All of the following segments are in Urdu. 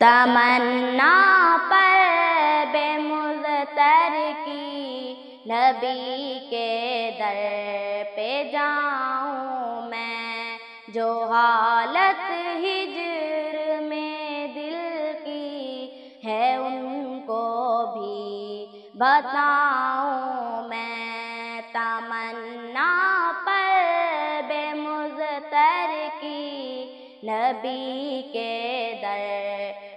تمنا پر بے مضطر کی نبی کے در پہ جاؤں میں، جو حالت ہجر میں دل کی ہے ان کو بھی بتاؤں میں۔ تمنا پر بے مضطر کی نبی کے در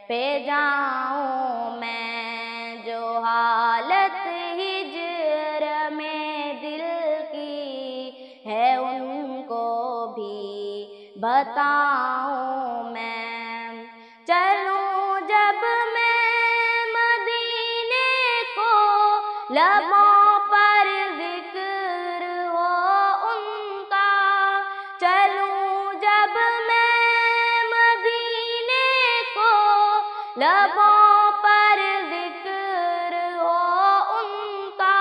پہ جاؤں میں، جو حالت ہجر میں دل کی ہے ان کو بھی بتاؤں میں۔ چلوں جب میں مدینے کو، لبوں پر ذکر ہو ان کا، چلوں جب میں مدینے کو، لبوں پر ذکر ہو ان کا،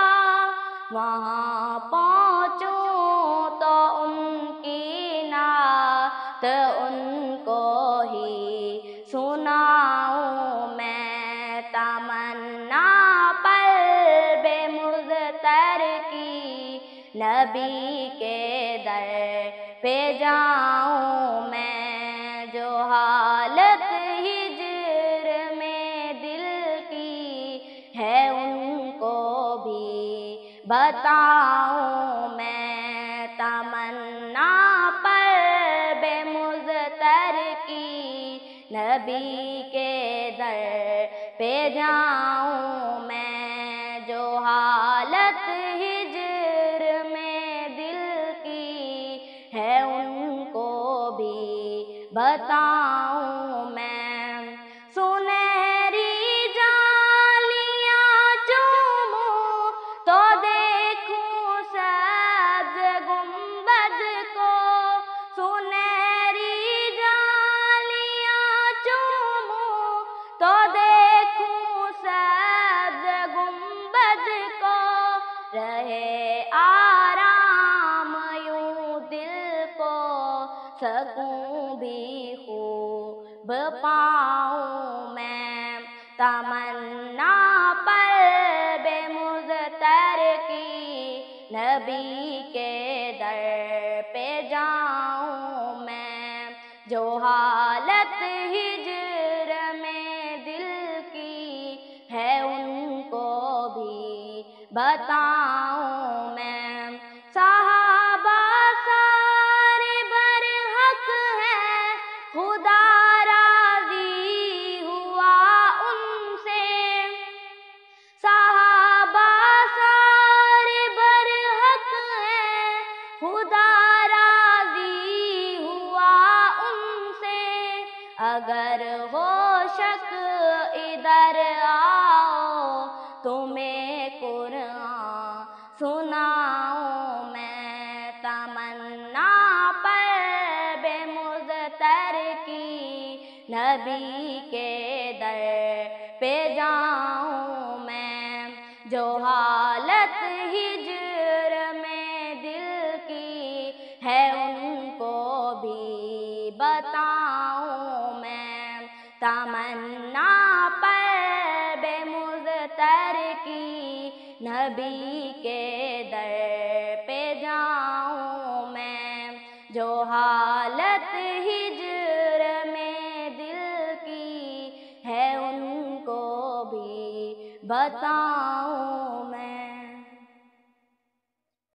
وہاں پہنچوں تو ان کی نعت ان کو ہی سناؤں میں۔ تمنا پر بے مضطر کی نبی کے در پہ جاؤں میں، جو حالت ہجر میں دل کی ہے ان کو بھی بتاؤں میں۔ تمنا پر بے مضطر کی نبی کے در پہ جاؤں میں، جو حالت ہجر میں دل کی ہے ان کو بھی بتاؤں میں۔ سنہری جالیاں چوموں تو دیکھوں سبز گنبد کو، سنہری جالیاں چوموں تو دیکھوں سبز گنبد کو، رہے آرام یوں دل کو سکون بھی خوب پاؤں میں۔ تمنا پر بے مضطر کی نبی کے در پہ جاؤں میں، جو حالت ہجر میں دل کی ہے ان کو بھی بتاؤں میں۔ صحابہ سارے برحق ہیں، خدا راضی ہوا ان سے، صحابہ سارے برحق ہیں، خدا راضی ہوا ان سے، اگر ہو شک ادھر آؤ تمہیں قرآن سناؤں میں۔ تمنا پر بے مضطر کی نبی کے در پہ جاؤں میں، جو حالت ہجر میں دل کی ہے ان کو بھی بتاؤں میں۔ تمنا پر بے مضطر کی نبی کے در پہ جاؤں میں، جو حالت ہجر میں دل کی ہے ان کو بھی بتاؤں میں۔